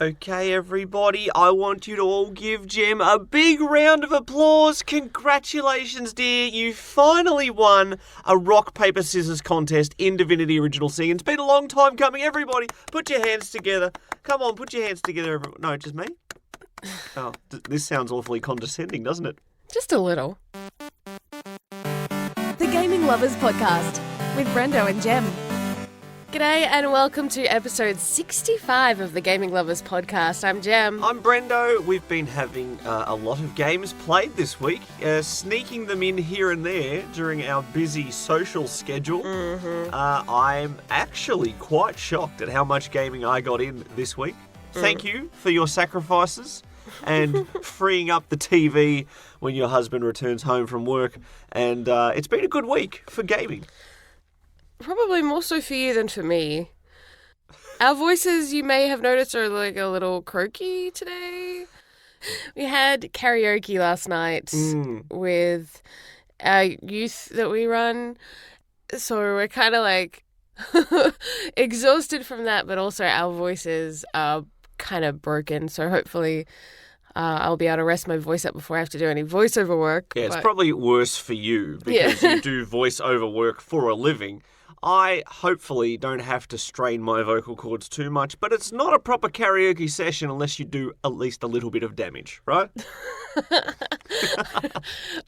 Okay, everybody, I want you to all give Jem a big round of applause. Congratulations, dear. You finally won a rock, paper, scissors contest in Divinity Original Sin. It's been a long time coming. Everybody, put your hands together. Come on, put your hands together. No, just me? Oh, this sounds awfully condescending, doesn't it? Just a little. The Gaming Lovers Podcast with Brendo and Jem. G'day and welcome to episode 65 of the Gaming Lovers Podcast. I'm Jem. I'm Brendo. We've been having a lot of games played this week, sneaking them in here and there during our busy social schedule. I'm actually quite shocked at how much gaming I got in this week. Thank you for your sacrifices and freeing up the TV when your husband returns home from work. And it's been a good week for gaming. Probably more so for you than for me. Our voices, you may have noticed, are like a little croaky today. We had karaoke last night with our youth that we run. So we're kind of like exhausted from that, but also our voices are kind of broken. So hopefully I'll be able to rest my voice up before I have to do any voiceover work. Yeah, it's probably worse for you because you do voiceover work for a living. I hopefully don't have to strain my vocal cords too much, but it's not a proper karaoke session unless you do at least a little bit of damage, right?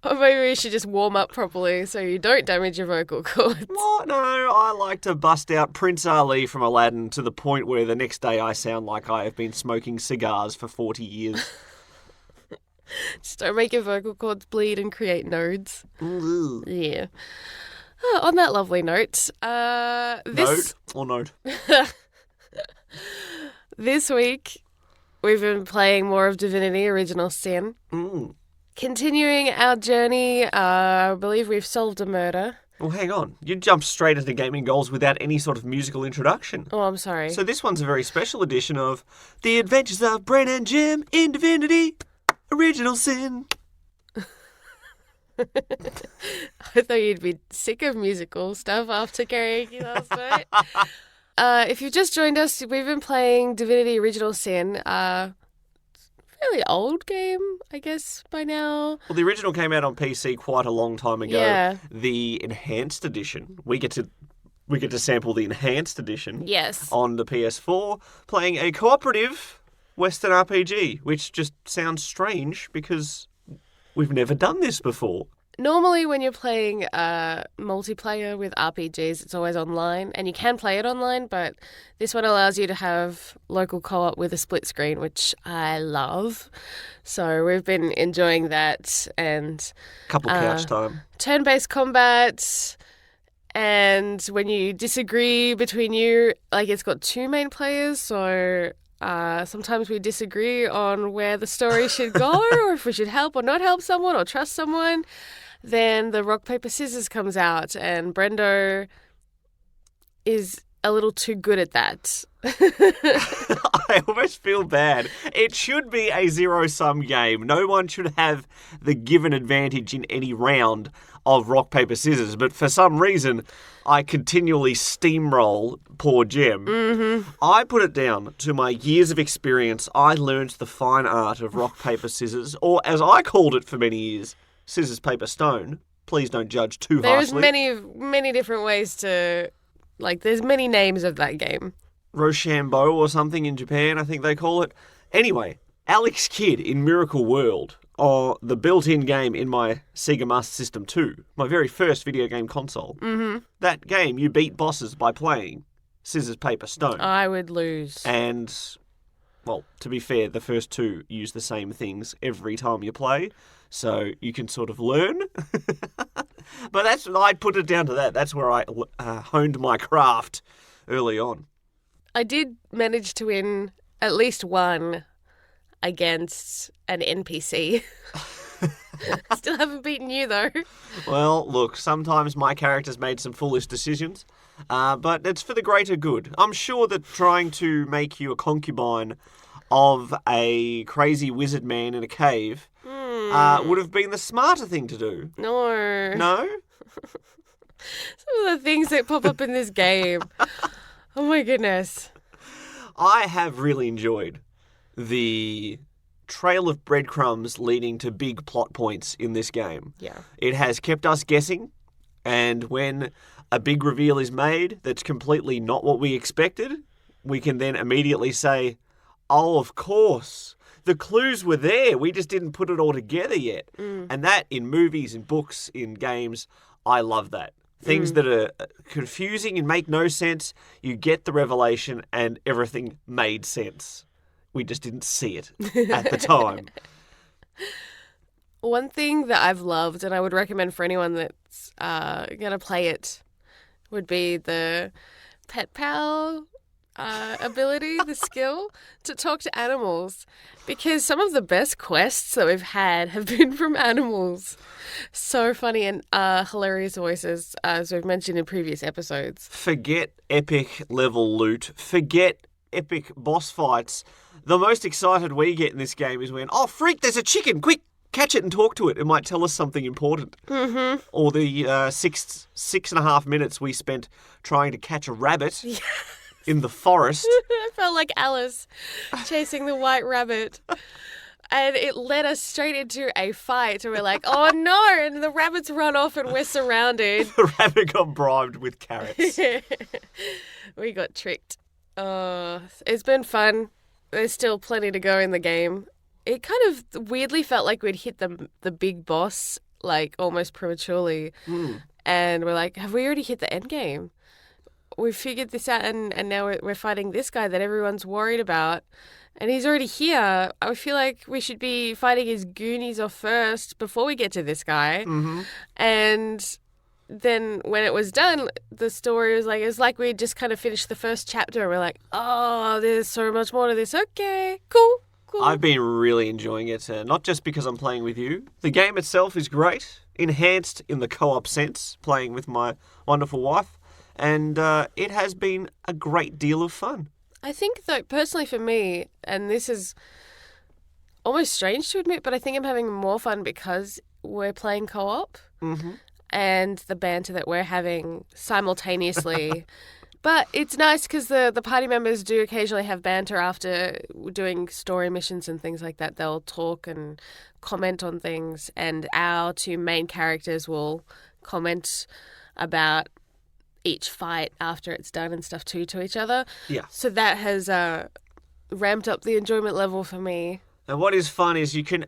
Or maybe we should just warm up properly so you don't damage your vocal cords. What? No, I like to bust out Prince Ali from Aladdin to the point where the next day I sound like I have been smoking cigars for 40 years. Just don't make your vocal cords bleed and create nodes. Ooh. Yeah. On that lovely note, Note or note? This week we've been playing more of Divinity Original Sin. Continuing our journey, I believe we've solved a murder. Well, hang on. You jumped straight into gaming goals without any sort of musical introduction. Oh, I'm sorry. So this one's a very special edition of The Adventures of Brendo and Jem in Divinity Original Sin. I thought you'd be sick of musical stuff after karaoke last night. If you've just joined us, we've been playing Divinity Original Sin. Fairly old game, I guess, by now. Well, the original came out on PC quite a long time ago. Yeah. The Enhanced Edition, we get to sample the Enhanced Edition. Yes. On the PS4, playing a cooperative Western RPG, which just sounds strange because we've never done this before. Normally when you're playing multiplayer with RPGs, it's always online, and you can play it online, but this one allows you to have local co-op with a split screen, which I love. So we've been enjoying that, and Couple couch time. Turn-based combat, and when you disagree between you, like it's got two main players, so sometimes we disagree on where the story should go or if we should help or not help someone or trust someone. Then the rock, paper, scissors comes out and Brendo is a little too good at that. I almost feel bad. It should be a zero-sum game. No one should have the given advantage in any round of rock, paper, scissors. But for some reason, I continually steamroll poor Jem. I put it down to my years of experience. I learned the fine art of rock, paper, scissors, or as I called it for many years, scissors, paper, stone. Please don't judge too harshly. There's many different ways to... Like, there's many names of that game. Rochambeau or something in Japan, I think they call it. Anyway, Alex Kidd in Miracle World, or the built-in game in my Sega Master System 2, my very first video game console. That game, you beat bosses by playing scissors, paper, stone. I would lose. And, well, to be fair, the first two use the same things every time you play, so you can sort of learn. But I put it down to that. That's where I honed my craft early on. I did manage to win at least one against an NPC. Still haven't beaten you, though. Well, look, sometimes my character's made some foolish decisions, but it's for the greater good. I'm sure that trying to make you a concubine of a crazy wizard man in a cave would have been the smarter thing to do. No. No? Some of the things that pop up in this game. Oh my goodness. I have really enjoyed the trail of breadcrumbs leading to big plot points in this game. Yeah. It has kept us guessing, and when a big reveal is made that's completely not what we expected, we can then immediately say, oh, of course, the clues were there, we just didn't put it all together yet. And that, in movies, in books, in games, I love that. Things that are confusing and make no sense, you get the revelation and everything made sense. We just didn't see it at the time. One thing that I've loved, and I would recommend for anyone that's going to play it, would be the pet pal ability, the skill to talk to animals. Because some of the best quests that we've had have been from animals. So funny and hilarious voices, as we've mentioned in previous episodes. Forget epic level loot. Forget epic boss fights. The most excited we get in this game is when, oh, freak, there's a chicken. Quick, catch it and talk to it. It might tell us something important. Mm-hmm. Or the 6.5 minutes we spent trying to catch a rabbit in the forest. I felt like Alice chasing the white rabbit. And it led us straight into a fight. And we're like, oh, no. And the rabbits run off and we're surrounded. The rabbit got bribed with carrots. We got tricked. It's been fun. There's still plenty to go in the game. It kind of weirdly felt like we'd hit the big boss, like, almost prematurely. And we're like, have we already hit the end game? We figured this out, and now we're fighting this guy that everyone's worried about. And he's already here. I feel like we should be fighting his goonies off first before we get to this guy. Mm-hmm. And then when it was done, the story was like, it's like we just kind of finished the first chapter. And we're like, oh, there's so much more to this. Okay, cool. I've been really enjoying it, not just because I'm playing with you. The game itself is great, enhanced in the co-op sense, playing with my wonderful wife. And it has been a great deal of fun. I think, though, personally for me, and this is almost strange to admit, but I think I'm having more fun because we're playing co-op. Mm-hmm. And the banter that we're having simultaneously. But it's nice because the party members do occasionally have banter after doing story missions and things like that. They'll talk and comment on things, and our two main characters will comment about each fight after it's done and stuff too to each other. Yeah. So that has ramped up the enjoyment level for me. And what is fun is you can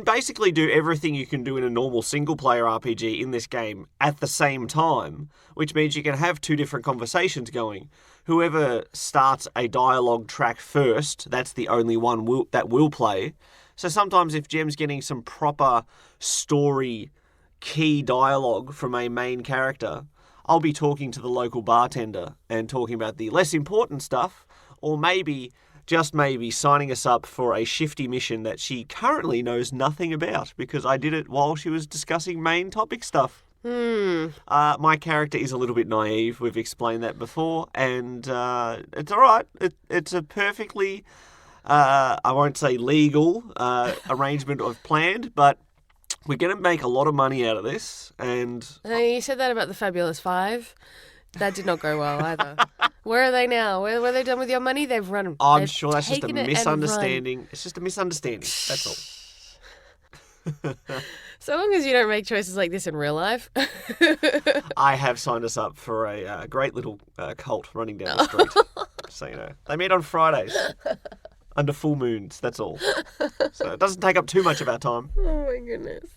basically do everything you can do in a normal single-player RPG in this game at the same time, which means you can have two different conversations going. Whoever starts a dialogue track first, that's the only one that will play. So sometimes if Jem's getting some proper story key dialogue from a main character, I'll be talking to the local bartender and talking about the less important stuff, or maybe, just maybe, signing us up for a shifty mission that she currently knows nothing about because I did it while she was discussing main topic stuff. My character is a little bit naive. We've explained that before, and it's all right. It's a perfectly, I won't say legal arrangement I've planned, but we're going to make a lot of money out of this. And you said that about the Fabulous Five. That did not go well either. Where are they now? Where were they done with your money? They've run. I'm sure that's just a misunderstanding. It's just a misunderstanding. That's all. So long as you don't make choices like this in real life. I have signed us up for a great little cult running down the street. So, you know, they meet on Fridays. Under full moons, that's all. So it doesn't take up too much of our time. Oh my goodness.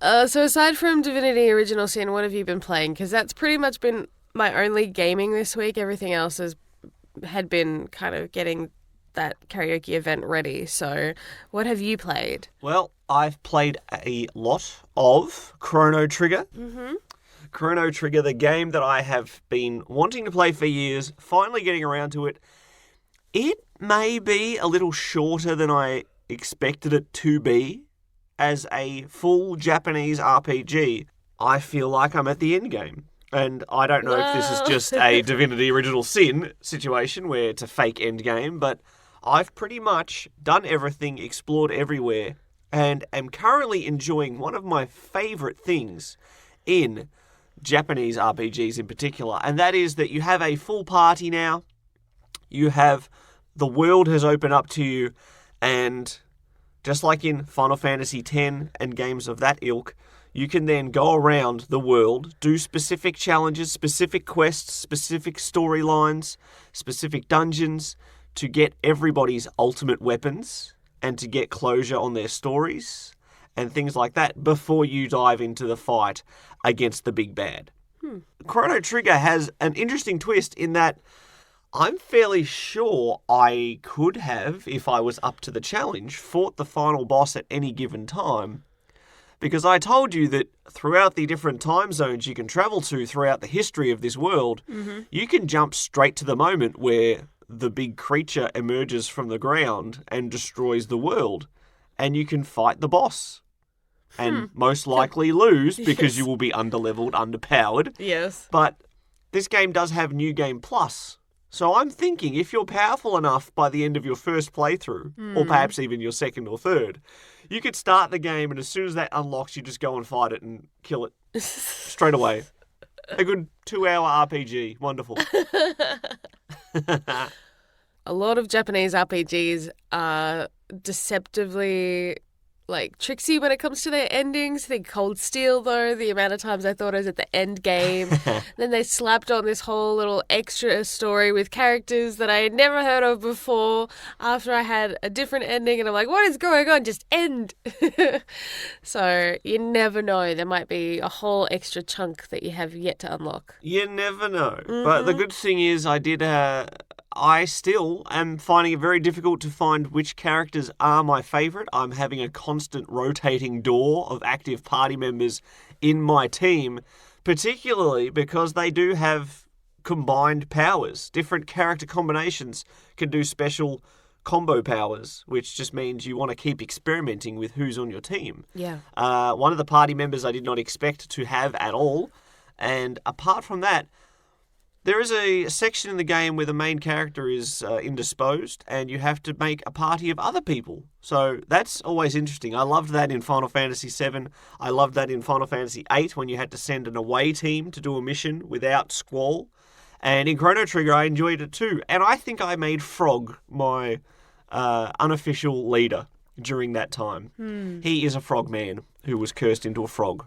So aside from Divinity Original Sin, what have you been playing? Because that's pretty much been my only gaming this week. Everything else had been kind of getting that karaoke event ready. So what have you played? Well, I've played a lot of Chrono Trigger. Mm-hmm. Chrono Trigger, the game that I have been wanting to play for years, finally getting around to it. It may be a little shorter than I expected it to be. As a full Japanese RPG, I feel like I'm at the end game. And I don't know if this is just a Divinity Original Sin situation where it's a fake end game, but I've pretty much done everything, explored everywhere, and am currently enjoying one of my favourite things in Japanese RPGs in particular, and that is that you have a full party now. You have the world has opened up to you, and just like in Final Fantasy X and games of that ilk, you can then go around the world, do specific challenges, specific quests, specific storylines, specific dungeons to get everybody's ultimate weapons and to get closure on their stories and things like that before you dive into the fight against the big bad. Chrono Trigger has an interesting twist in that I'm fairly sure I could have, if I was up to the challenge, fought the final boss at any given time. Because I told you that throughout the different time zones you can travel to throughout the history of this world, you can jump straight to the moment where the big creature emerges from the ground and destroys the world. And you can fight the boss. And most likely lose because you will be underleveled, underpowered. Yes. But this game does have New Game Plus. So I'm thinking if you're powerful enough by the end of your first playthrough, or perhaps even your second or third, you could start the game and as soon as that unlocks, you just go and fight it and kill it straight away. A good 2-hour RPG. Wonderful. A lot of Japanese RPGs are deceptively tricksy when it comes to their endings. I think Cold Steel, though, the amount of times I thought I was at the end game. Then they slapped on this whole little extra story with characters that I had never heard of before after I had a different ending. And I'm like, what is going on? Just end. So you never know. There might be a whole extra chunk that you have yet to unlock. You never know. But the good thing is I still am finding it very difficult to find which characters are my favourite. I'm having a constant rotating door of active party members in my team, particularly because they do have combined powers. Different character combinations can do special combo powers, which just means you want to keep experimenting with who's on your team. Yeah. One of the party members I did not expect to have at all, and apart from that, there is a section in the game where the main character is indisposed and you have to make a party of other people. So that's always interesting. I loved that in Final Fantasy VII. I loved that in Final Fantasy VIII when you had to send an away team to do a mission without Squall. And in Chrono Trigger, I enjoyed it too. And I think I made Frog my unofficial leader during that time. He is a frog man who was cursed into a frog.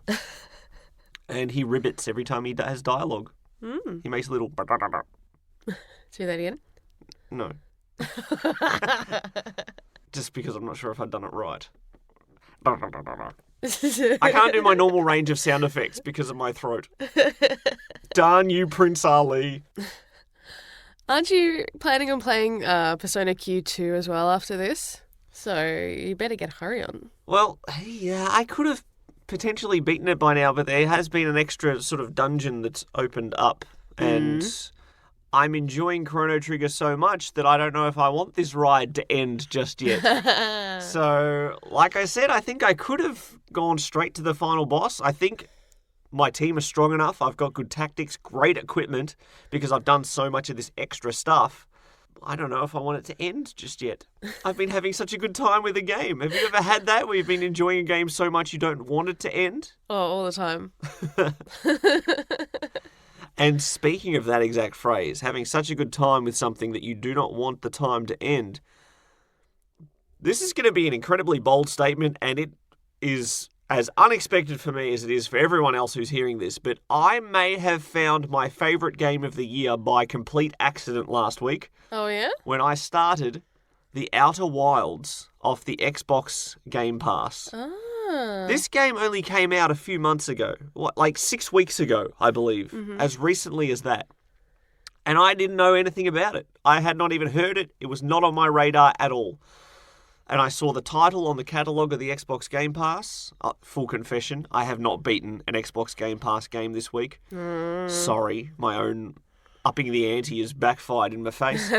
And he ribbits every time he has dialogue. He makes a little... Say that again? No. Just because I'm not sure if I've done it right. I can't do my normal range of sound effects because of my throat. Darn you, Prince Ali. Aren't you planning on playing Persona Q2 as well after this? So you better get a hurry on. Well, yeah, I could have potentially beaten it by now, but there has been an extra sort of dungeon that's opened up, and I'm enjoying Chrono Trigger so much that I don't know if I want this ride to end just yet. So, like I said, I think I could have gone straight to the final boss. I think my team is strong enough. I've got good tactics, great equipment, because I've done so much of this extra stuff. I don't know if I want it to end just yet. I've been having such a good time with the game. Have you ever had that where you've been enjoying a game so much you don't want it to end? Oh, all the time. And speaking of that exact phrase, having such a good time with something that you do not want the time to end, this is going to be an incredibly bold statement, and it is as unexpected for me as it is for everyone else who's hearing this, but I may have found my favourite game of the year by complete accident last week. Oh, yeah? When I started The Outer Wilds off the Xbox Game Pass. Ah. This game only came out a few months ago, like 6 weeks ago, I believe, as recently as that. And I didn't know anything about it. I had not even heard it. It was not on my radar at all. And I saw the title on the catalogue of the Xbox Game Pass. Full confession, I have not beaten an Xbox Game Pass game this week. Sorry, my own upping the ante has backfired in my face.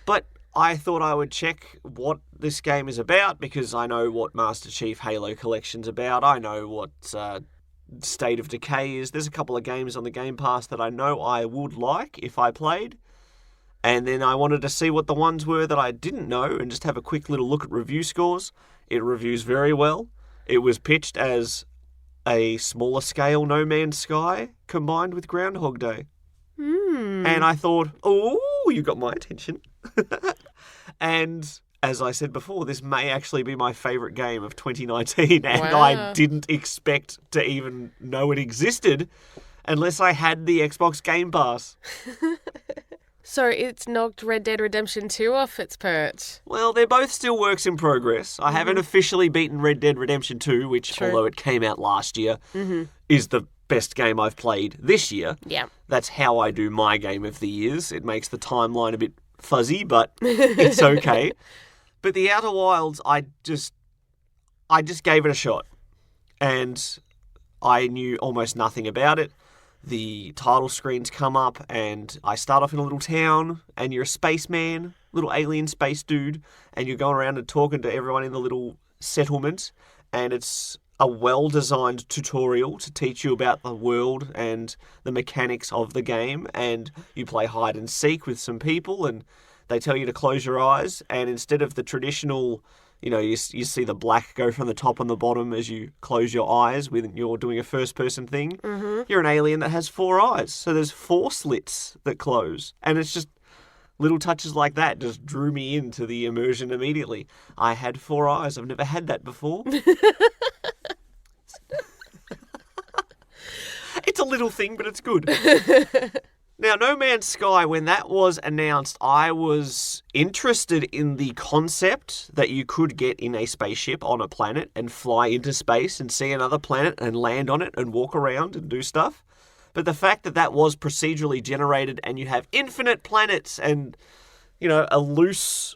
But I thought I would check what this game is about because I know what Master Chief Halo Collection's about. I know what State of Decay is. There's a couple of games on the Game Pass that I know I would like if I played. And then I wanted to see what the ones were that I didn't know and just have a quick little look at review scores. It reviews very well. It was pitched as a smaller scale No Man's Sky combined with Groundhog Day. And I thought, oh, you got my attention. And as I said before, this may actually be my favourite game of 2019, and Wow. I didn't expect to even know it existed unless I had the Xbox Game Pass. So it's knocked Red Dead Redemption 2 off its perch. Well, they're both still works in progress. I haven't officially beaten Red Dead Redemption 2, which, True. although it came out last year, is the best game I've played this year. Yeah. That's how I do my game of the years. It makes the timeline a bit fuzzy, but it's okay. But the Outer Wilds, I just gave it a shot. And I knew almost nothing about it. The title screens come up and I start off in a little town and you're a spaceman, little alien space dude, and you're going around and talking to everyone in the little settlement, and it's a well-designed tutorial to teach you about the world and the mechanics of the game, and you play hide and seek with some people and they tell you to close your eyes, and instead of the traditional, you see the black go from the top and the bottom as you close your eyes when you're doing a first-person thing. You're an alien that has 4 eyes. So there's 4 slits that close. And it's just little touches like that just drew me into the immersion immediately. I had 4 eyes. I've never had that before. It's a little thing, but it's good. Now, No Man's Sky, when that was announced, I was interested in the concept that you could get in a spaceship on a planet and fly into space and see another planet and land on it and walk around and do stuff. But the fact that that was procedurally generated and you have infinite planets and, a loose,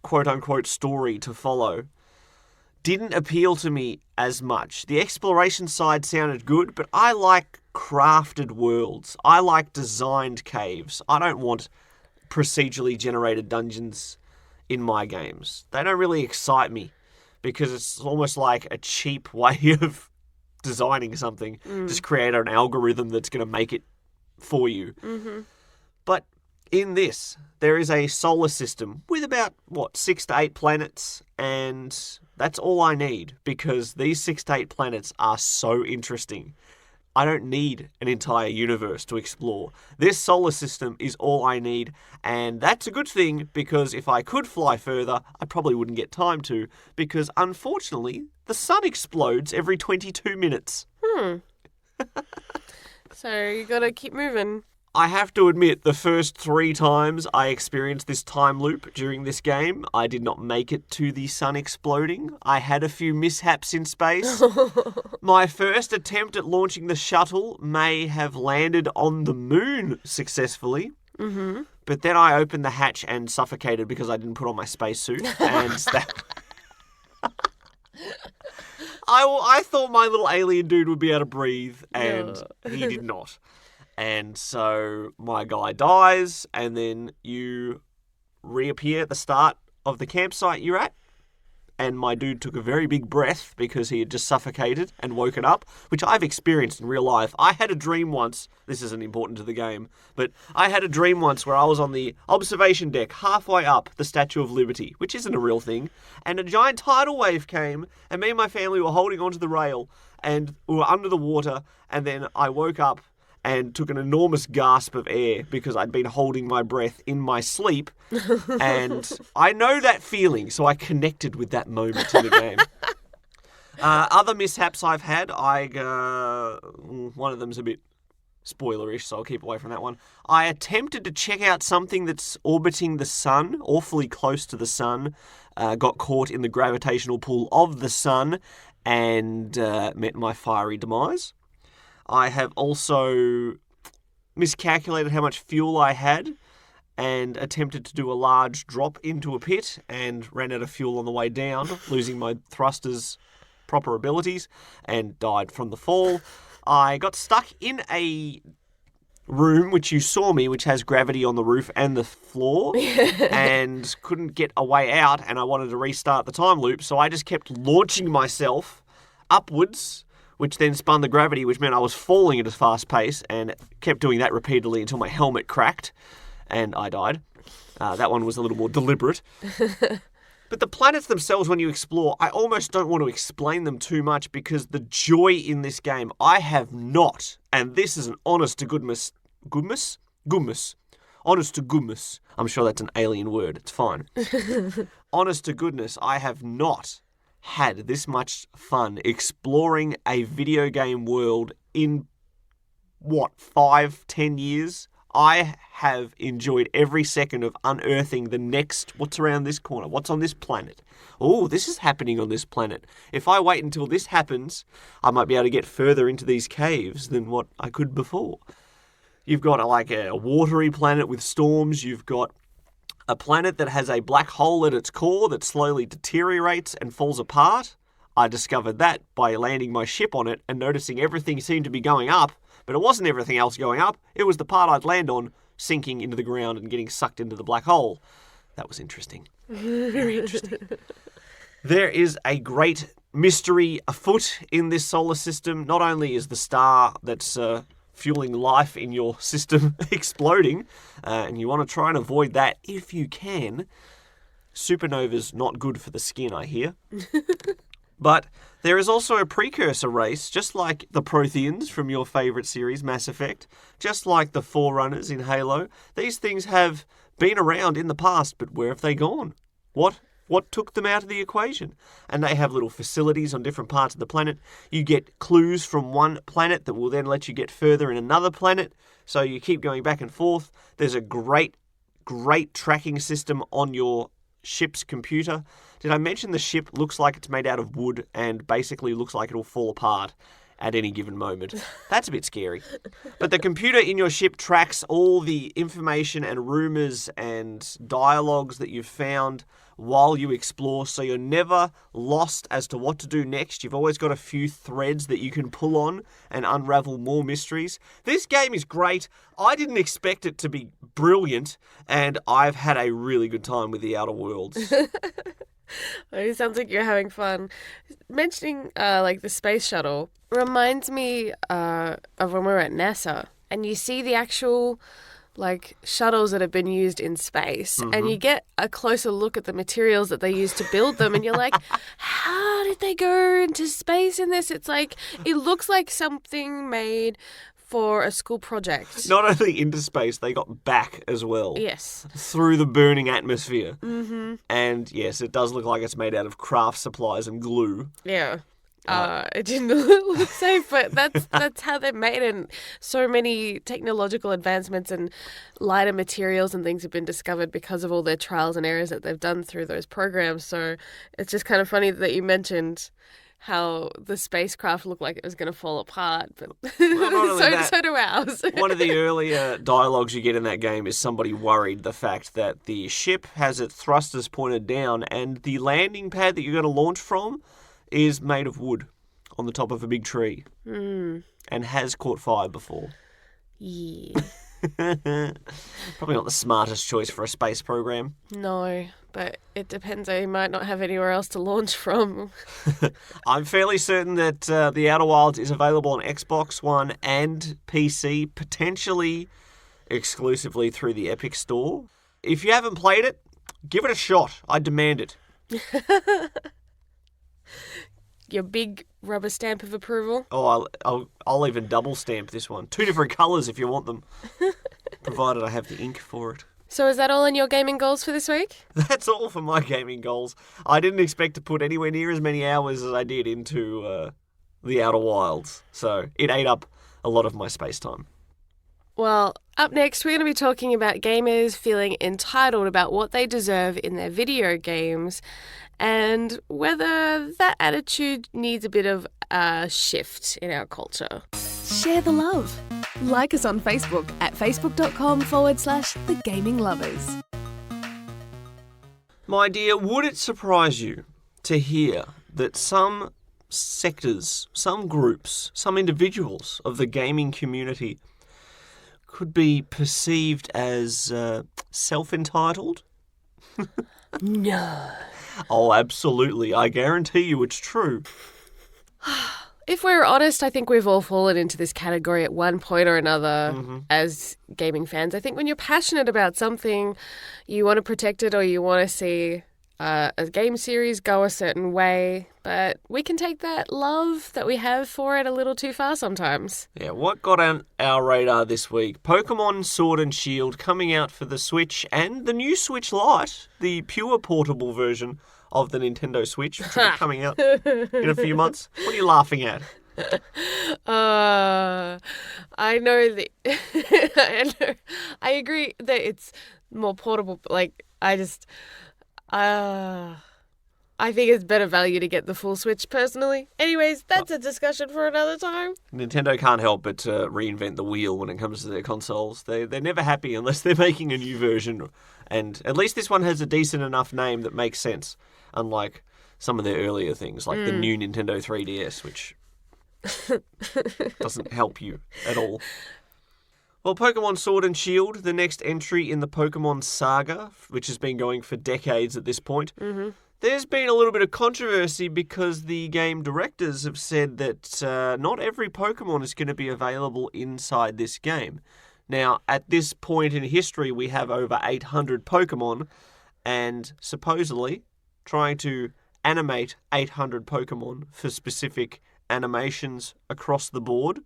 quote-unquote, story to follow didn't appeal to me as much. The exploration side sounded good, but I like crafted worlds. I like designed caves. I don't want procedurally generated dungeons in my games. They don't really excite me because it's almost like a cheap way of designing something. Just create an algorithm that's going to make it for you. But in this, there is a solar system with about, 6 to 8 planets, and that's all I need because these 6 to 8 planets are so interesting. I don't need an entire universe to explore. This solar system is all I need, and that's a good thing because if I could fly further, I probably wouldn't get time to because, unfortunately, the sun explodes every 22 minutes. So you gotta keep moving. I have to admit, the first 3 times I experienced this time loop during this game, I did not make it to the sun exploding. I had a few mishaps in space. My first attempt at launching the shuttle may have landed on the moon successfully. But then I opened the hatch and suffocated because I didn't put on my spacesuit. And that... I thought my little alien dude would be able to breathe, and he did not. And so my guy dies, and then you reappear at the start of the campsite you're at. And my dude took a very big breath because he had just suffocated and woken up, which I've experienced in real life. I had a dream once, this isn't important to the game, but I had a dream once where I was on the observation deck halfway up the Statue of Liberty, which isn't a real thing, and a giant tidal wave came, and me and my family were holding onto the rail, and we were under the water, and then I woke up and took an enormous gasp of air because I'd been holding my breath in my sleep. And I know that feeling, so I connected with that moment in the game. Other mishaps I've had, one of them's a bit spoilerish, so I'll keep away from that one. I attempted to check out something that's orbiting the sun, awfully close to the sun, got caught in the gravitational pull of the sun, and met my fiery demise. I have also miscalculated how much fuel I had and attempted to do a large drop into a pit and ran out of fuel on the way down, losing my thruster's proper abilities and died from the fall. I got stuck in a room, which you saw me, which has gravity on the roof and the floor, and couldn't get a way out, and I wanted to restart the time loop, so I just kept launching myself upwards, which then spun the gravity, which meant I was falling at a fast pace, and kept doing that repeatedly until my helmet cracked, and I died. That one was a little more deliberate. But the planets themselves, when you explore, I almost don't want to explain them too much because the joy in this game, I have not, and this is an honest to goodness, honest to goodness, I'm sure that's an alien word, it's fine. Honest to goodness, I have not had this much fun exploring a video game world in, 5-10 years? I have enjoyed every second of unearthing the next, what's around this corner, what's on this planet. Oh, this is happening on this planet. If I wait until this happens, I might be able to get further into these caves than what I could before. You've got a watery planet with storms. You've got a planet that has a black hole at its core that slowly deteriorates and falls apart. I discovered that by landing my ship on it and noticing everything seemed to be going up, but it wasn't everything else going up. It was the part I'd land on sinking into the ground and getting sucked into the black hole. That was interesting. Very interesting. There is a great mystery afoot in this solar system. Not only is the star that's fueling life in your system exploding, and you want to try and avoid that if you can. Supernova's not good for the skin, I hear. But there is also a precursor race, just like the Protheans from your favourite series, Mass Effect, just like the Forerunners in Halo. These things have been around in the past, but where have they gone? What took them out of the equation? And they have little facilities on different parts of the planet. You get clues from one planet that will then let you get further in another planet. So you keep going back and forth. There's a great tracking system on your ship's computer. Did I mention the ship looks like it's made out of wood and basically looks like it'll fall apart at any given moment? That's a bit scary. But the computer in your ship tracks all the information and rumours and dialogues that you've found while you explore, so you're never lost as to what to do next. You've always got a few threads that you can pull on and unravel more mysteries. This game is great. I didn't expect it to be brilliant, and I've had a really good time with the Outer Worlds. It sounds like you're having fun. Mentioning the space shuttle reminds me of when we were at NASA, and you see the actual shuttles that have been used in space, and you get a closer look at the materials that they used to build them, and you're like, how did they go into space in this? It's like, it looks like something made for a school project. Not only into space, they got back as well. Yes. Through the burning atmosphere. Mm-hmm. And yes, it does look like it's made out of craft supplies and glue. Yeah. It didn't look safe, but that's how they're made, and so many technological advancements and lighter materials and things have been discovered because of all their trials and errors that they've done through those programs. So it's just kind of funny that you mentioned how the spacecraft looked like it was going to fall apart, but so do ours. One of the earlier dialogues you get in that game is somebody worried the fact that the ship has its thrusters pointed down and the landing pad that you're going to launch from is made of wood on the top of a big tree and has caught fire before. Yeah. Probably not the smartest choice for a space program. No, but it depends. You might not have anywhere else to launch from. I'm fairly certain that The Outer Wilds is available on Xbox One and PC, potentially exclusively through the Epic Store. If you haven't played it, give it a shot. I demand it. Your big rubber stamp of approval? Oh, I'll even double stamp this one. 2 different colours if you want them, provided I have the ink for it. So is that all in your gaming goals for this week? That's all for my gaming goals. I didn't expect to put anywhere near as many hours as I did into The Outer Wilds, so it ate up a lot of my space time. Well, up next, we're going to be talking about gamers feeling entitled about what they deserve in their video games and whether that attitude needs a bit of a shift in our culture. Share the love. Like us on Facebook at facebook.com/The Gaming Lovers. My dear, would it surprise you to hear that some sectors, some groups, some individuals of the gaming community could be perceived as self-entitled? No. Oh, absolutely. I guarantee you it's true. If we're honest, I think we've all fallen into this category at one point or another as gaming fans. I think when you're passionate about something, you want to protect it or you want to see a game series go a certain way, but we can take that love that we have for it a little too far sometimes. Yeah, what got on our radar this week? Pokemon Sword and Shield coming out for the Switch and the new Switch Lite, the pure portable version of the Nintendo Switch, which will be coming out in a few months. What are you laughing at? I know that I agree that it's more portable, but like I think it's better value to get the full Switch personally. Anyways, that's a discussion for another time. Nintendo can't help but reinvent the wheel when it comes to their consoles. They're never happy unless they're making a new version, and at least this one has a decent enough name that makes sense, unlike some of their earlier things like the new Nintendo 3DS, which doesn't help you at all. Well, Pokemon Sword and Shield, the next entry in the Pokemon saga, which has been going for decades at this point, there's been a little bit of controversy because the game directors have said that not every Pokemon is going to be available inside this game. Now, at this point in history, we have over 800 Pokemon, and supposedly trying to animate 800 Pokemon for specific animations across the board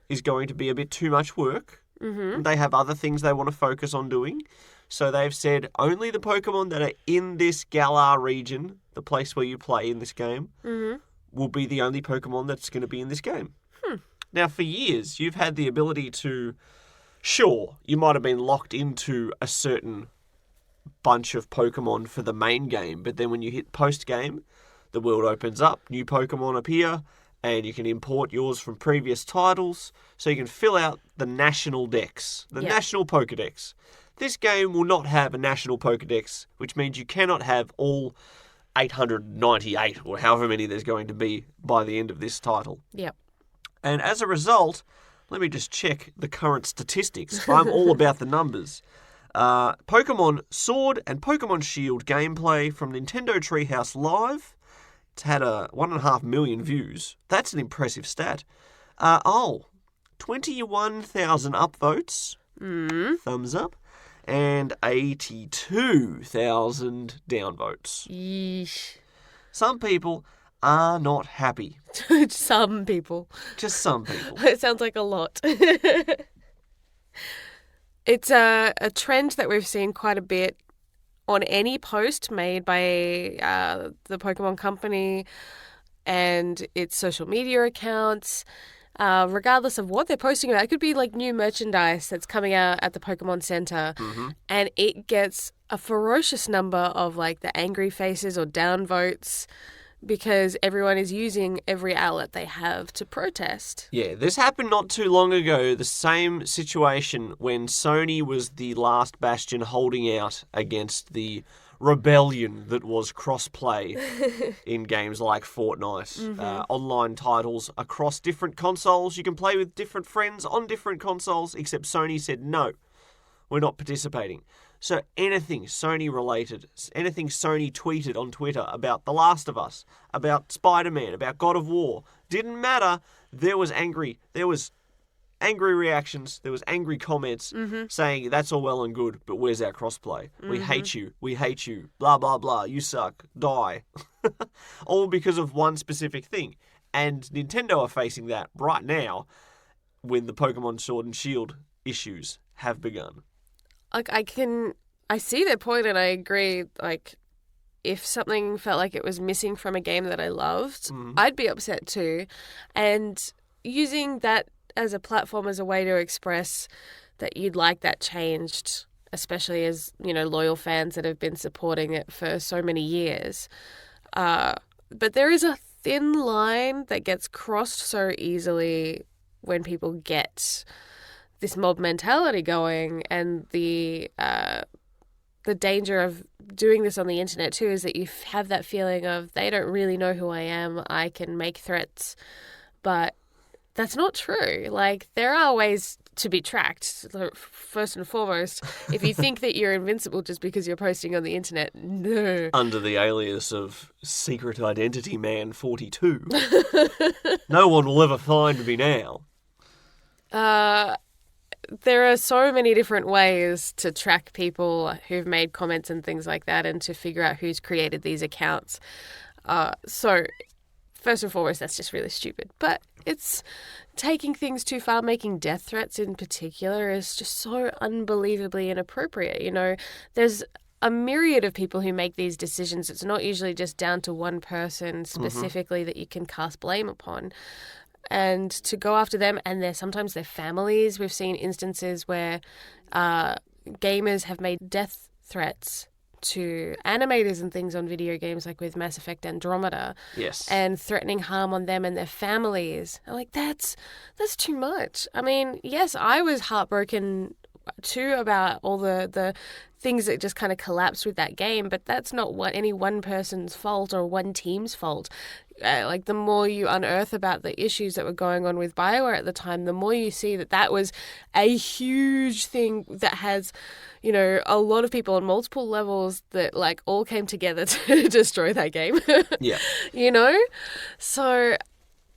is going to be a bit too much work. They have other things they want to focus on doing. So they've said only the Pokemon that are in this Galar region, the place where you play in this game, will be the only Pokemon that's going to be in this game. Now, for years, you've had the ability to... Sure, you might have been locked into a certain bunch of Pokemon for the main game, but then when you hit post-game, the world opens up, new Pokemon appear, and you can import yours from previous titles, so you can fill out the national dex, the national Pokédex. This game will not have a national Pokédex, which means you cannot have all 898, or however many there's going to be by the end of this title. Yep. And as a result, let me just check the current statistics. I'm all about the numbers. Pokemon Sword and Pokemon Shield gameplay from Nintendo Treehouse Live. It's had 1.5 million views. That's an impressive stat. 21,000 upvotes. Thumbs up. And 82,000 downvotes. Yeesh. Some people are not happy. Some people. Just some people. It sounds like a lot. It's a trend that we've seen quite a bit on any post made by the Pokemon Company and its social media accounts, regardless of what they're posting about. It could be like new merchandise that's coming out at the Pokemon Center, and it gets a ferocious number of like the angry faces or downvotes because everyone is using every outlet they have to protest. Yeah, this happened not too long ago, the same situation when Sony was the last bastion holding out against the rebellion that was cross-play in games like Fortnite. Online titles across different consoles. You can play with different friends on different consoles, except Sony said, no, we're not participating. So anything Sony related, anything Sony tweeted on Twitter about The Last of Us, about Spider-Man, about God of War, didn't matter. There was angry reactions, there was angry comments saying that's all well and good, but where's our crossplay? We hate you, blah, blah, blah, you suck, die. All because of one specific thing. And Nintendo are facing that right now when the Pokemon Sword and Shield issues have begun. Like, I see their point and I agree. Like, if something felt like it was missing from a game that I loved, I'd be upset too. And using that as a platform, as a way to express that you'd like that changed, especially as, you know, loyal fans that have been supporting it for so many years. But there is a thin line that gets crossed so easily when people get this mob mentality going, and the danger of doing this on the internet too is that you have that feeling of they don't really know who I am. I can make threats, but that's not true. Like, there are ways to be tracked. First and foremost, if you think that you're invincible just because you're posting on the internet, no. Under the alias of Secret Identity Man 42. No one will ever find me now. there are so many different ways to track people who've made comments and things like that and to figure out who's created these accounts. So first and foremost, that's just really stupid. But it's taking things too far. Making death threats in particular is just so unbelievably inappropriate. You know, there's a myriad of people who make these decisions. It's not usually just down to one person specifically that you can cast blame upon. And to go after them and sometimes their families. We've seen instances where gamers have made death threats to animators and things on video games, like with Mass Effect Andromeda. Yes. And threatening harm on them and their families. I'm like, that's too much. I mean, yes, I was heartbroken too about all the things that just kind of collapsed with that game, but that's not any one person's fault or one team's fault. Like, the more you unearth about the issues that were going on with BioWare at the time, the more you see that was a huge thing that has, you know, a lot of people on multiple levels that, like, all came together to destroy that game. Yeah. You know? So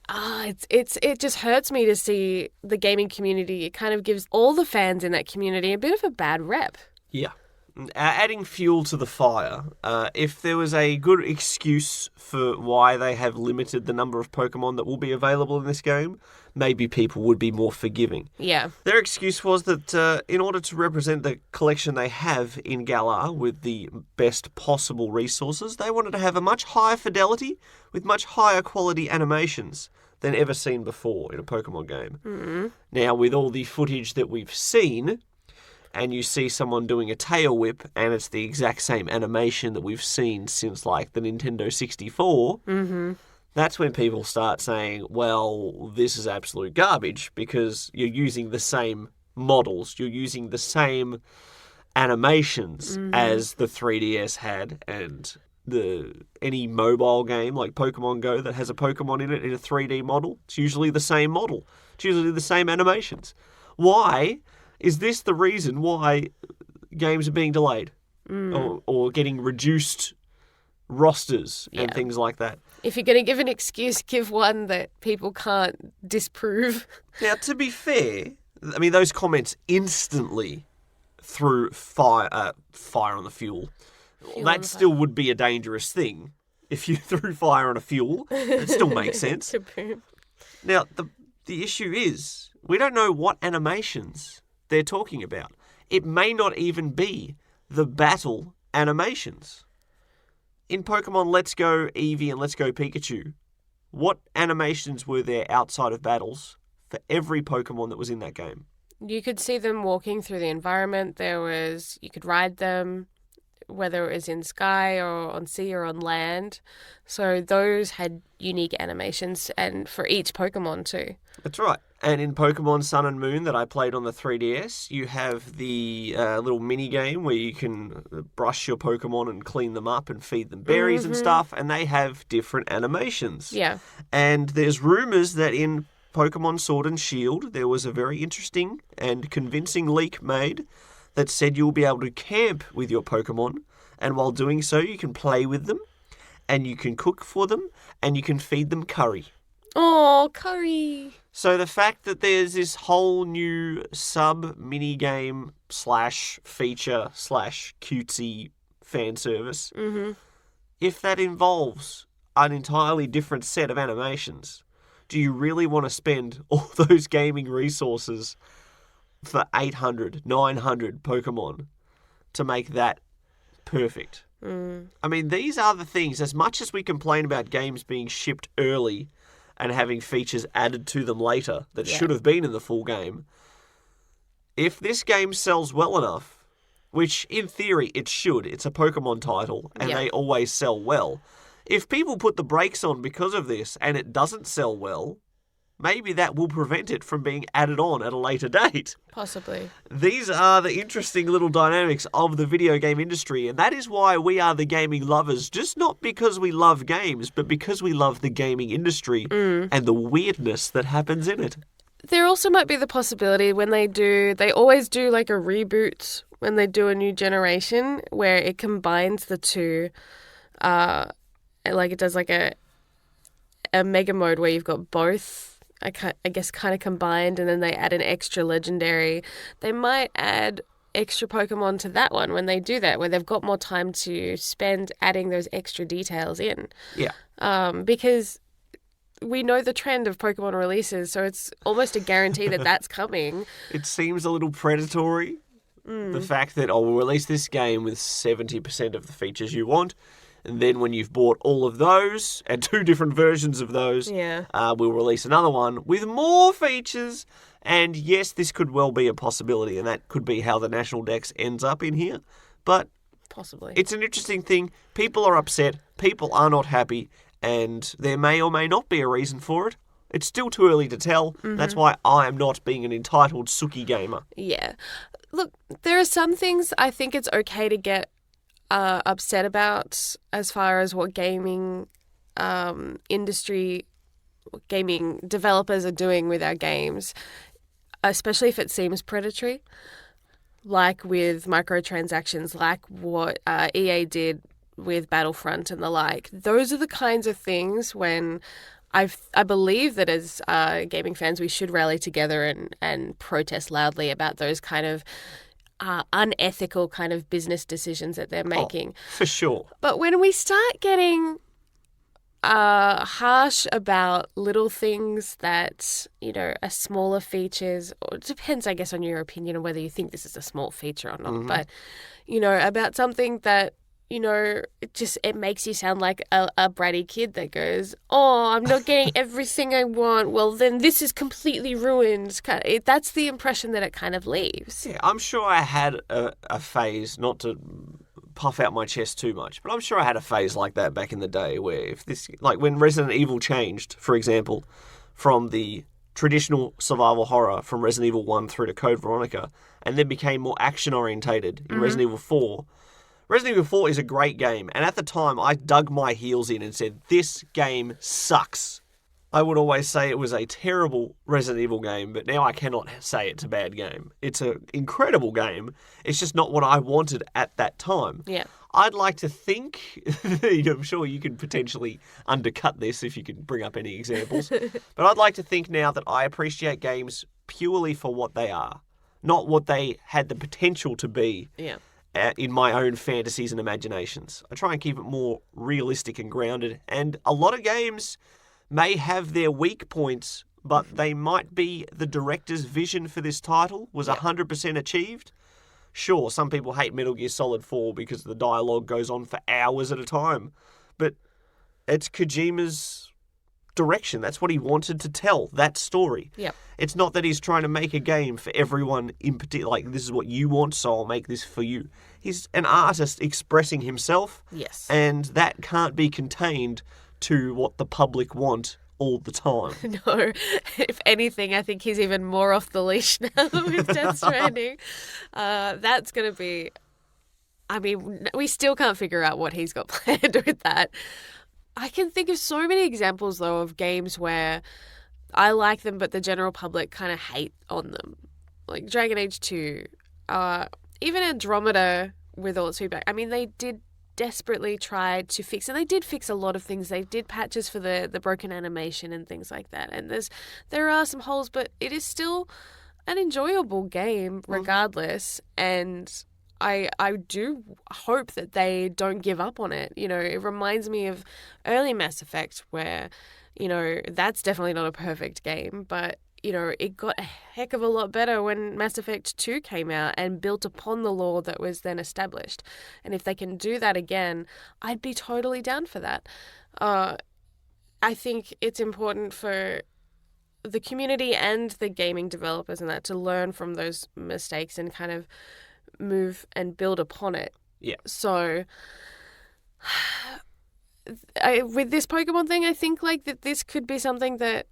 it just hurts me to see the gaming community. It kind of gives all the fans in that community a bit of a bad rep. Yeah. Adding fuel to the fire, if there was a good excuse for why they have limited the number of Pokemon that will be available in this game, maybe people would be more forgiving. Yeah. Their excuse was that in order to represent the collection they have in Galar with the best possible resources, they wanted to have a much higher fidelity with much higher quality animations than ever seen before in a Pokemon game. Mm-hmm. Now, with all the footage that we've seen, and you see someone doing a tail whip, and it's the exact same animation that we've seen since, like, the Nintendo 64, that's when people start saying, well, this is absolute garbage, because you're using the same models, you're using the same animations as the 3DS had, and any mobile game like Pokemon Go that has a Pokemon in it in a 3D model, it's usually the same model. It's usually the same animations. Why is this the reason why games are being delayed or getting reduced rosters and things like that? If you're going to give an excuse, give one that people can't disprove. Now, to be fair, I mean, those comments instantly threw fire on the fuel. That still would be a dangerous thing. If you threw fire on a fuel, it still makes sense. Now, the issue is, we don't know what animations they're talking about. It may not even be the battle animations. In Pokemon Let's Go Eevee and Let's Go Pikachu, what animations were there outside of battles for every Pokemon that was in that game? You could see them walking through the environment. You could ride them, whether it was in sky or on sea or on land. So those had unique animations, and for each Pokemon too. That's right. And in Pokemon Sun and Moon that I played on the 3DS, you have the little mini game where you can brush your Pokemon and clean them up and feed them berries and stuff, and they have different animations. Yeah. And there's rumours that in Pokemon Sword and Shield, there was a very interesting and convincing leak made that said you'll be able to camp with your Pokemon, and while doing so, you can play with them, and you can cook for them, and you can feed them curry. Oh, curry. So the fact that there's this whole new sub-mini-game /feature /cutesy fan service, if that involves an entirely different set of animations, do you really want to spend all those gaming resources for 800, 900 Pokemon to make that perfect? I mean, these are the things, as much as we complain about games being shipped early and having features added to them later that should have been in the full game, if this game sells well enough, which in theory it should, it's a Pokemon title and they always sell well, if people put the brakes on because of this and it doesn't sell well, maybe that will prevent it from being added on at a later date. Possibly. These are the interesting little dynamics of the video game industry, and that is why we are the gaming lovers, just not because we love games, but because we love the gaming industry and the weirdness that happens in it. There also might be the possibility when they always do like a reboot when they do a new generation where it combines the two, like it does like a mega mode where you've got both I guess kind of combined, and then they add an extra legendary, they might add extra Pokemon to that one when they do that, where they've got more time to spend adding those extra details in. Yeah. Because we know the trend of Pokemon releases, so it's almost a guarantee that that's coming. It seems a little predatory. The fact that, we'll release this game with 70% of the features you want, and then when you've bought all of those, and 2 different versions of those, we'll release another one with more features. And yes, this could well be a possibility, and that could be how the National Dex ends up in here. But possibly, it's an interesting thing. People are upset, people are not happy, and there may or may not be a reason for it. It's still too early to tell. That's why I am not being an entitled Suki gamer. Yeah. Look, there are some things I think it's okay to get upset about as far as what gaming gaming developers are doing with our games, especially if it seems predatory, like with microtransactions, like what EA did with Battlefront and the like. Those are the kinds of things when I believe that as gaming fans we should rally together and protest loudly about those kind of unethical kind of business decisions that they're making. For sure. But when we start getting harsh about little things that, are smaller features, or it depends, I guess, on your opinion on whether you think this is a small feature or not, but, about something that, it makes you sound like a bratty kid that goes, oh, I'm not getting everything I want. Well, then this is completely ruined. That's the impression that it kind of leaves. Yeah, I'm sure I had a phase, not to puff out my chest too much, but I'm sure I had a phase like that back in the day where if this, like when Resident Evil changed, for example, from the traditional survival horror from Resident Evil 1 through to Code Veronica, and then became more action-orientated in Resident Evil 4, Resident Evil 4 is a great game, and at the time I dug my heels in and said, this game sucks. I would always say it was a terrible Resident Evil game, but now I cannot say it's a bad game. It's an incredible game. It's just not what I wanted at that time. Yeah. I'd like to think, I'm sure you can potentially undercut this if you can bring up any examples, but I'd like to think now that I appreciate games purely for what they are, not what they had the potential to be. Yeah. In my own fantasies and imaginations. I try and keep it more realistic and grounded, and a lot of games may have their weak points, but they might be the director's vision for this title was 100% achieved. Sure, some people hate Metal Gear Solid 4 because the dialogue goes on for hours at a time, but it's Kojima's direction. That's what he wanted to tell, that story. Yep. It's not that he's trying to make a game for everyone in particular, like this is what you want, so I'll make this for you. He's an artist expressing himself. Yes. And that can't be contained to what the public want all the time. No. If anything, I think he's even more off the leash now with Death Stranding. That's going to be... I mean, we still can't figure out what he's got planned with that. I can think of so many examples, though, of games where I like them, but the general public kind of hate on them. Like Dragon Age 2, even Andromeda with all its feedback. I mean, they did desperately try to fix, and they did fix a lot of things. They did patches for the broken animation and things like that. And there are some holes, but it is still an enjoyable game regardless. And I do hope that they don't give up on it. It reminds me of early Mass Effect where, that's definitely not a perfect game, but, it got a heck of a lot better when Mass Effect 2 came out and built upon the lore that was then established. And if they can do that again, I'd be totally down for that. I think it's important for the community and the gaming developers and that to learn from those mistakes and kind of move and build upon it. Yeah. So with this Pokemon thing, I think like that this could be something that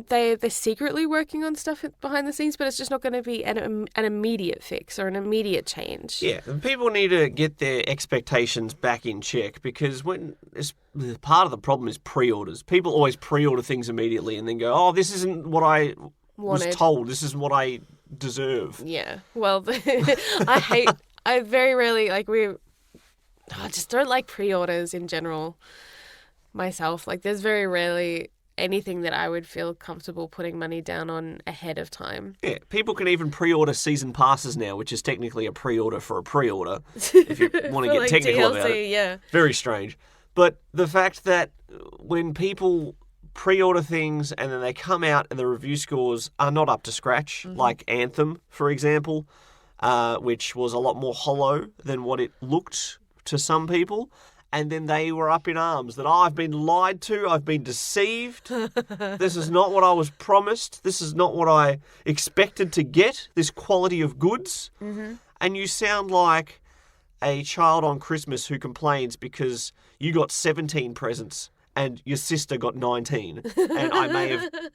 they're secretly working on stuff behind the scenes, but it's just not going to be an immediate fix or an immediate change. Yeah, people need to get their expectations back in check because part of the problem is pre-orders. People always pre-order things immediately and then go, oh, this isn't what I was told. This isn't what I deserve. Yeah. Well, I very rarely, I just don't like pre-orders in general myself. Like, there's very rarely anything that I would feel comfortable putting money down on ahead of time. Yeah, people can even pre-order season passes now, which is technically a pre-order for a pre-order, if you want to get like technical DLC, about it. yeah. Very strange. But the fact that when people pre-order things and then they come out and the review scores are not up to scratch, like Anthem, for example, which was a lot more hollow than what it looked to some people. And then they were up in arms that I've been lied to, I've been deceived. This is not what I was promised. This is not what I expected to get, this quality of goods. Mm-hmm. And you sound like a child on Christmas who complains because you got 17 presents and your sister got 19. And I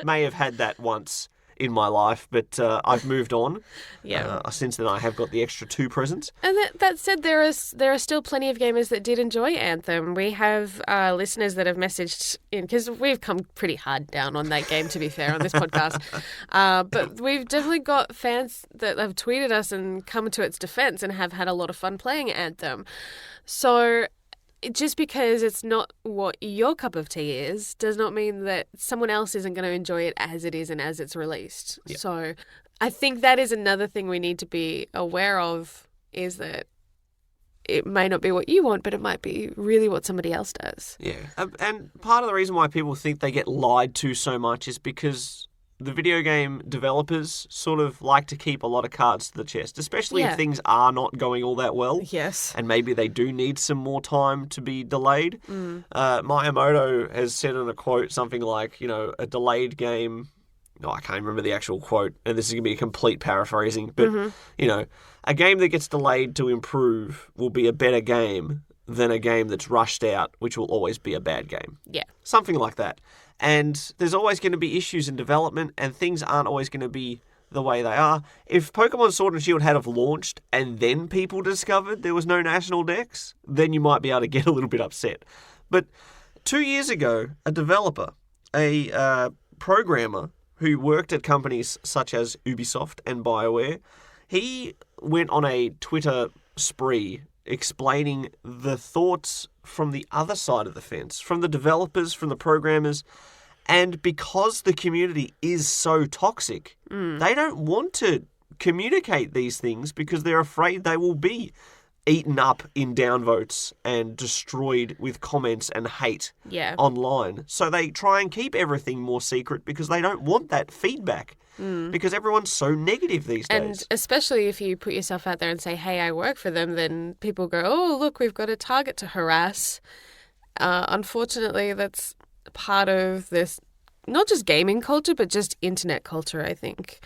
may have had that once in my life, but I've moved on. Yeah. Since then, I have got the extra 2 presents. And that said, there are still plenty of gamers that did enjoy Anthem. We have listeners that have messaged in, because we've come pretty hard down on that game, to be fair, on this podcast. But we've definitely got fans that have tweeted us and come to its defense and have had a lot of fun playing Anthem. So just because it's not what your cup of tea is does not mean that someone else isn't going to enjoy it as it is and as it's released. Yep. So I think that is another thing we need to be aware of, is that it may not be what you want, but it might be really what somebody else does. Yeah. And part of the reason why people think they get lied to so much is because the video game developers sort of like to keep a lot of cards to the chest, especially if things are not going all that well. Yes. And maybe they do need some more time to be delayed. Miyamoto has said in a quote something like, a delayed game, I can't remember the actual quote, and this is going to be a complete paraphrasing, but, a game that gets delayed to improve will be a better game than a game that's rushed out, which will always be a bad game. Yeah. Something like that. And there's always going to be issues in development, and things aren't always going to be the way they are. If Pokemon Sword and Shield had have launched and then people discovered there was no national dex, then you might be able to get a little bit upset. But 2 years ago, a developer, a programmer who worked at companies such as Ubisoft and BioWare, he went on a Twitter spree explaining the thoughts from the other side of the fence, from the developers, from the programmers. And because the community is so toxic, they don't want to communicate these things because they're afraid they will be eaten up in downvotes and destroyed with comments and hate online. So they try and keep everything more secret because they don't want that feedback. Because everyone's so negative these days. And especially if you put yourself out there and say, hey, I work for them, then people go, oh, look, we've got a target to harass. Unfortunately, that's part of this, not just gaming culture, but just internet culture, I think,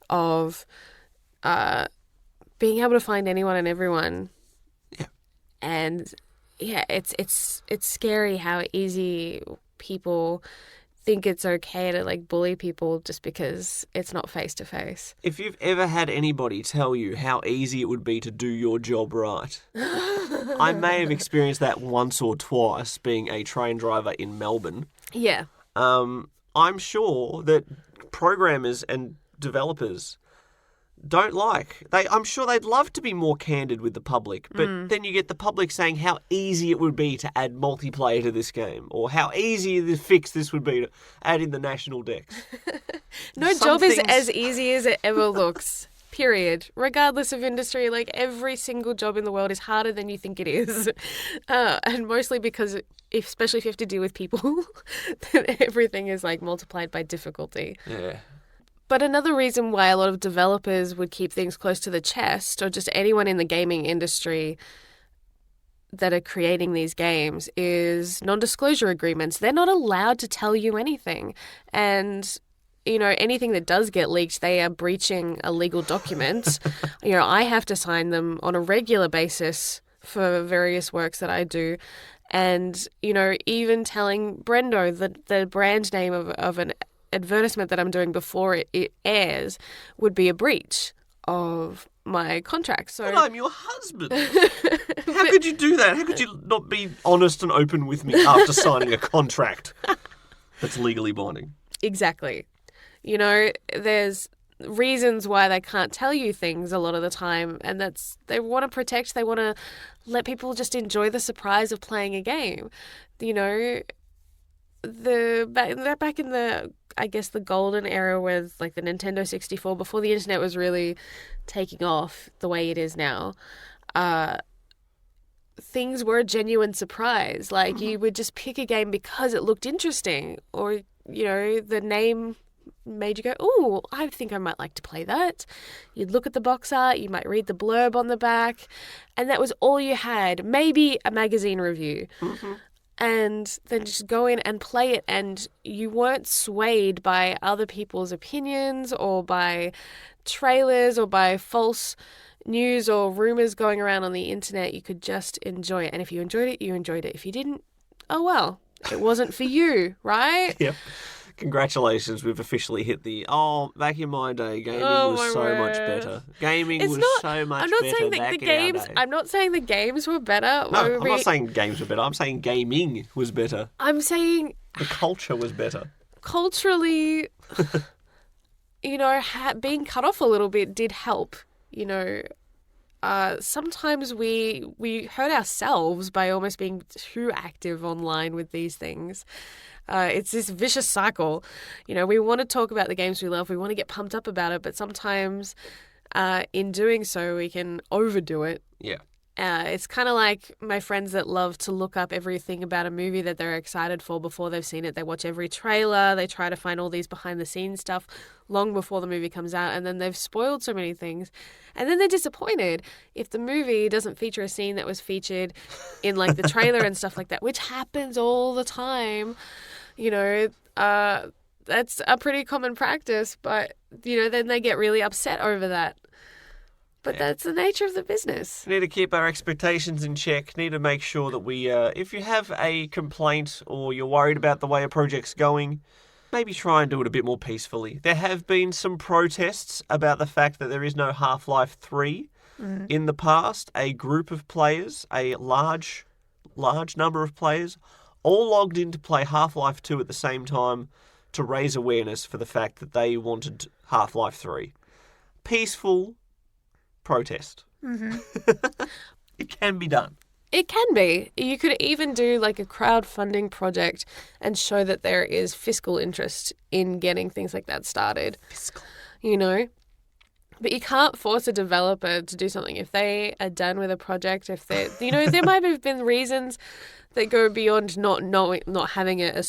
of being able to find anyone and everyone. Yeah. And yeah, it's scary how easy people think it's okay to bully people just because it's not face to face. If you've ever had anybody tell you how easy it would be to do your job right, I may have experienced that once or twice being a train driver in Melbourne. Yeah. I'm sure that programmers and developers I'm sure they'd love to be more candid with the public, but then you get the public saying how easy it would be to add multiplayer to this game, or how easy the fix this would be to add in the national dex. No job is as easy as it ever looks. Period. Regardless of industry, every single job in the world is harder than you think it is. And mostly because, especially if you have to deal with people, then everything is multiplied by difficulty. Yeah. But another reason why a lot of developers would keep things close to the chest, or just anyone in the gaming industry that are creating these games, is non-disclosure agreements. They're not allowed to tell you anything. And anything that does get leaked, they are breaching a legal document. I have to sign them on a regular basis for various works that I do. And, even telling Brendo the brand name of an advertisement that I'm doing before it airs would be a breach of my contract. So, but I'm your husband. How could you do that? How could you not be honest and open with me after signing a contract that's legally binding? Exactly. There's reasons why they can't tell you things a lot of the time, and they want to protect, they want to let people just enjoy the surprise of playing a game. back in the, I guess, the golden era with like the Nintendo 64, before the internet was really taking off the way it is now, things were a genuine surprise. Like, you would just pick a game because it looked interesting, or, you know, the name made you go, "Oh, I think I might like to play that." You'd look at the box art, you might read the blurb on the back, and that was all you had. Maybe a magazine review. And then just go in and play it, and you weren't swayed by other people's opinions or by trailers or by false news or rumors going around on the internet. You could just enjoy it. And if you enjoyed it, you enjoyed it. If you didn't, oh well, it wasn't for you, right? Yep. Congratulations, we've officially hit the, back in my day, gaming was so much better. Gaming was so much I'm not better saying that back the in our games. day. I'm not saying the games were better. No, I'm not saying games were better. I'm saying gaming was better. I'm saying The culture was better. culturally, you know, being cut off a little bit did help. You know, sometimes we hurt ourselves by almost being too active online with these things. It's this vicious cycle. You know, we want to talk about the games we love. We want to get pumped up about it, but sometimes in doing so, we can overdo it. Yeah. It's kind of like my friends that love to look up everything about a movie that they're excited for before they've seen it. They watch every trailer. They try to find all these behind-the-scenes stuff long before the movie comes out, and then they've spoiled so many things. And then they're disappointed if the movie doesn't feature a scene that was featured in, like, the trailer and stuff like that, which happens all the time. You know, that's a pretty common practice, but, you know, then they get really upset over that. But that's the nature of the business. Need to keep our expectations in check. Need to make sure that we, if you have a complaint or you're worried about the way a project's going, maybe try and do it a bit more peacefully. There have been some protests about the fact that there is no Half-Life 3 in the past. A group of players, a large number of players, all logged in to play Half-Life 2 at the same time to raise awareness for the fact that they wanted Half-Life 3. Peaceful protest. It can be done. It can be. You could even do like a crowdfunding project and show that there is fiscal interest in getting things like that started. Fiscal. You know? But you can't force a developer to do something. If they are done with a project, if they, you know, there might have been reasons that go beyond not having an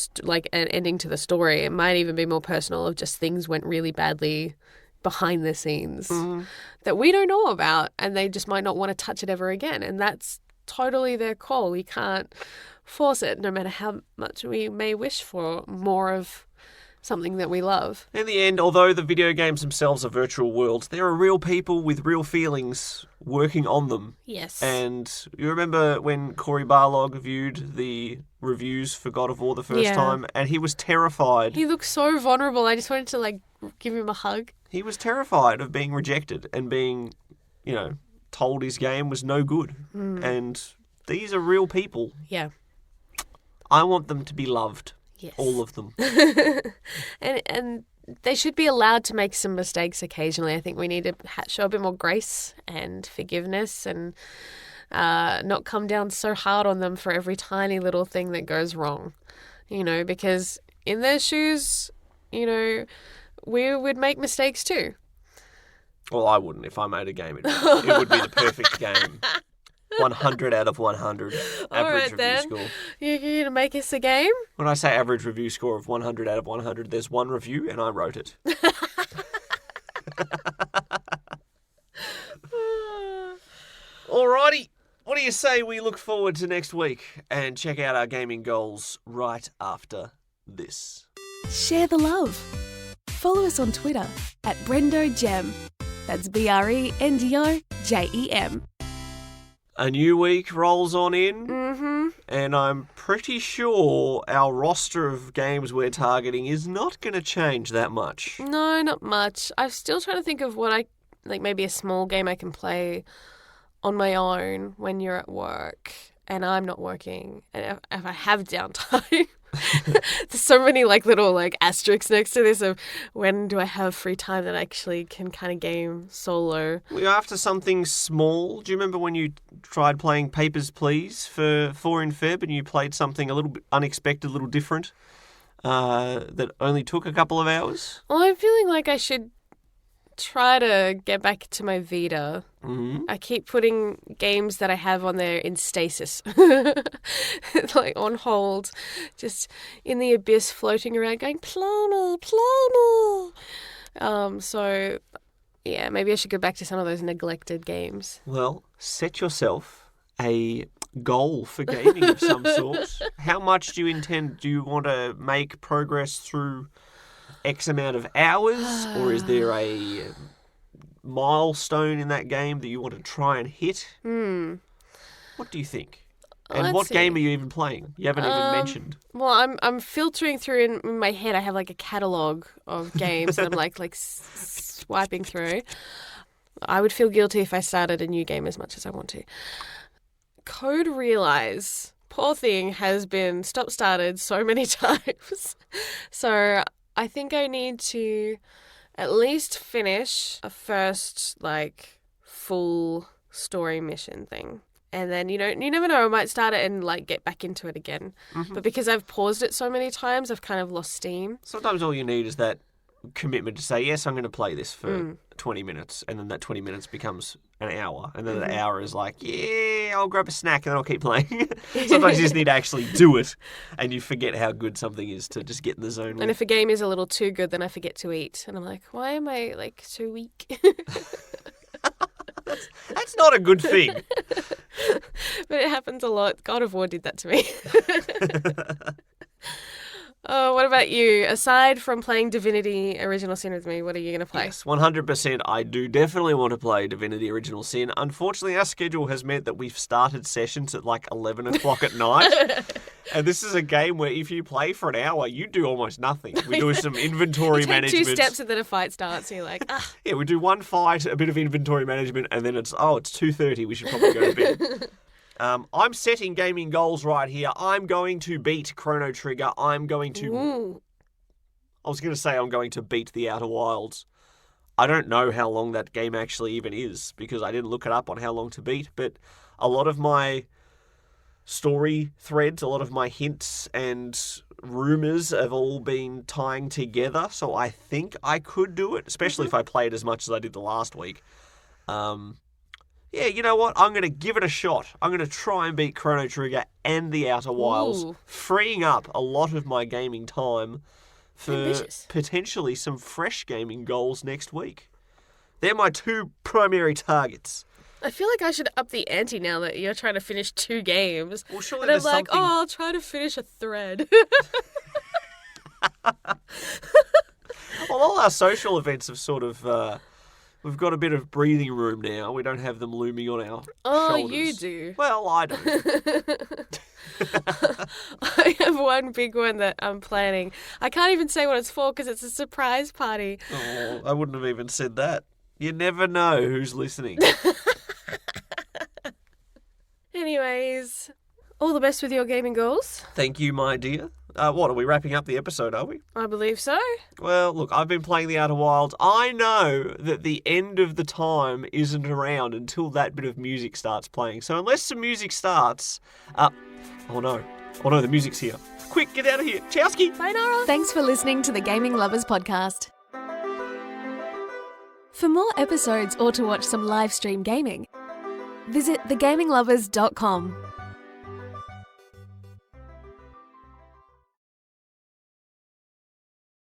ending to the story. It might even be more personal, of just things went really badly behind the scenes that we don't know about, and they just might not want to touch it ever again. And that's totally their call. We can't force it, no matter how much we may wish for more of something that we love. In the end, although the video games themselves are virtual worlds, there are real people with real feelings working on them. Yes. And you remember when Corey Barlog viewed the reviews for God of War the first time, and he was terrified. He looked so vulnerable. I just wanted to, like, give him a hug. He was terrified of being rejected and being, you know, told his game was no good. And these are real people. Yeah. I want them to be loved. Yes. All of them. And they should be allowed to make some mistakes occasionally. I think we need to show a bit more grace and forgiveness, and not come down so hard on them for every tiny little thing that goes wrong. You know, because in their shoes, you know, we would make mistakes too. Well, I wouldn't. If I made a game, it would be the perfect game. 100 out of 100 average review score. You're going to make us a game? When I say average review score of 100 out of 100, there's one review and I wrote it. Alrighty. What do you say we look forward to next week and check out our gaming goals right after this? Share the love. Follow us on Twitter at BrendoGem. That's BrendoJem. A new week rolls on in, and I'm pretty sure our roster of games we're targeting is not going to change that much. No, not much. I'm still trying to think of what maybe a small game I can play on my own when you're at work and I'm not working, and if I have downtime. There's so many like little like asterisks next to this of when do I have free time that I actually can kind of game solo. We're after something small. Do you remember when you tried playing Papers, Please for 4 in Feb and you played something a little bit unexpected, a little different, that only took a couple of hours? Well, I'm feeling like I should try to get back to my Vita. Mm-hmm. I keep putting games that I have on there in stasis, like on hold, just in the abyss, floating around, going plana, plana. So, yeah, maybe I should go back to some of those neglected games. Well, set yourself a goal for gaming of some sort. How much do you want to make progress through X amount of hours, or is there a milestone in that game that you want to try and hit? What do you think? And what game are you even playing? You haven't even mentioned. Well, I'm filtering through in my head. I have like a catalogue of games that I'm like swiping through. I would feel guilty if I started a new game as much as I want to. Code Realize, poor thing, has been stop-started so many times. So I think I need to at least finish a first, like, full story mission thing. And then, you never know, I might start it and, like, get back into it again. Mm-hmm. But because I've paused it so many times, I've kind of lost steam. Sometimes all you need is that commitment to say, yes, I'm going to play this for 20 minutes. And then that 20 minutes becomes an hour. And then the hour is like, yeah, I'll grab a snack and then I'll keep playing. Sometimes you just need to actually do it. And you forget how good something is to just get in the zone with. And if a game is a little too good, then I forget to eat. And I'm like, why am I, like, so weak? That's not a good thing. But it happens a lot. God of War did that to me. Oh, what about you? Aside from playing Divinity Original Sin with me, what are you going to play? Yes, 100%. I do definitely want to play Divinity Original Sin. Unfortunately, our schedule has meant that we've started sessions at like 11 o'clock at night. And this is a game where if you play for an hour, you do almost nothing. We do some inventory management. 2 steps and then a fight starts and you're like, ah. Yeah, we do one fight, a bit of inventory management, and then it's 2:30, we should probably go to bed. I'm setting gaming goals right here. I'm going to beat Chrono Trigger. I'm going to... Ooh. I was going to say I'm going to beat The Outer Wilds. I don't know how long that game actually even is because I didn't look it up on how long to beat, but a lot of my story threads, a lot of my hints and rumours have all been tying together, so I think I could do it, especially if I played as much as I did the last week. Yeah, you know what? I'm going to give it a shot. I'm going to try and beat Chrono Trigger and The Outer Wilds, freeing up a lot of my gaming time for potentially some fresh gaming goals next week. They're my 2 primary targets. I feel like I should up the ante now that you're trying to finish 2 games. Well, surely and I'm like, I'll try to finish a thread. Well, all our social events have sort of... We've got a bit of breathing room now. We don't have them looming on our shoulders. You do. Well, I don't. I have one big one that I'm planning. I can't even say what it's for because it's a surprise party. Oh, I wouldn't have even said that. You never know who's listening. Anyways, all the best with your gaming goals. Thank you, my dear. What, are we wrapping up the episode, are we? I believe so. Well, look, I've been playing The Outer Wilds. I know that the end of the time isn't around until that bit of music starts playing. So unless some music starts... Oh no, the music's here. Quick, get out of here. Chowski! Bye, Nara. Thanks for listening to the Gaming Lovers Podcast. For more episodes or to watch some live stream gaming, visit thegaminglovers.com.